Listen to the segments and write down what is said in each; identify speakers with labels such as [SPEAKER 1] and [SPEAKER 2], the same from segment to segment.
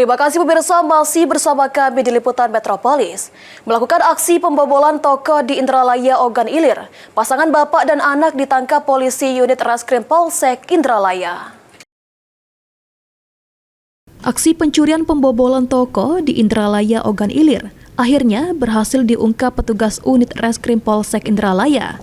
[SPEAKER 1] Terima kasih pemirsa, masih bersama kami di Liputan Metropolis. Melakukan aksi pembobolan toko di Indralaya, Ogan Ilir, pasangan bapak dan anak ditangkap polisi unit Reskrim Polsek Indralaya. Aksi pencurian pembobolan toko di Indralaya, Ogan Ilir akhirnya berhasil diungkap petugas unit Reskrim Polsek Indralaya,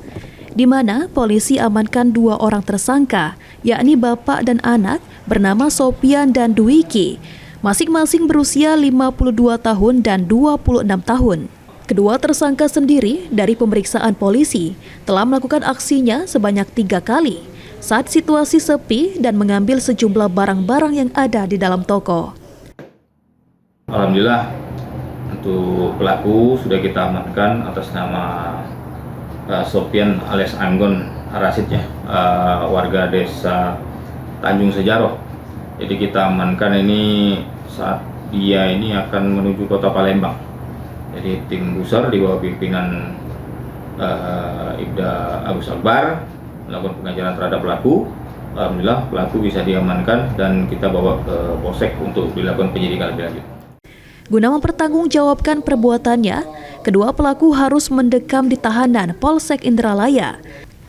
[SPEAKER 1] di mana polisi amankan 2 orang tersangka, yakni bapak dan anak bernama Sopian dan Dwiki, masing-masing berusia 52 tahun dan 26 tahun. Kedua tersangka sendiri dari pemeriksaan polisi telah melakukan aksinya sebanyak 3 kali saat situasi sepi dan mengambil sejumlah barang-barang yang ada di dalam toko.
[SPEAKER 2] Alhamdulillah untuk pelaku sudah kita amankan atas nama Sopian alias Anggon Rasid ya, warga desa Tanjung Sejaroh. Jadi kita amankan ini saat dia ini akan menuju kota Palembang. Jadi tim Busar di bawah pimpinan Ibda Agus Akbar melakukan pengajaran terhadap pelaku. Alhamdulillah pelaku bisa diamankan dan kita bawa ke Polsek untuk dilakukan penyidikan lebih lanjut.
[SPEAKER 1] Guna mempertanggungjawabkan perbuatannya, kedua pelaku harus mendekam di tahanan Polsek Indralaya.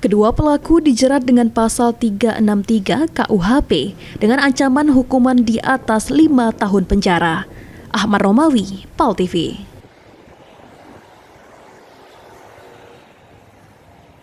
[SPEAKER 1] Kedua pelaku dijerat dengan pasal 363 KUHP dengan ancaman hukuman di atas 5 tahun penjara. Ahmad Romawi, PAL TV.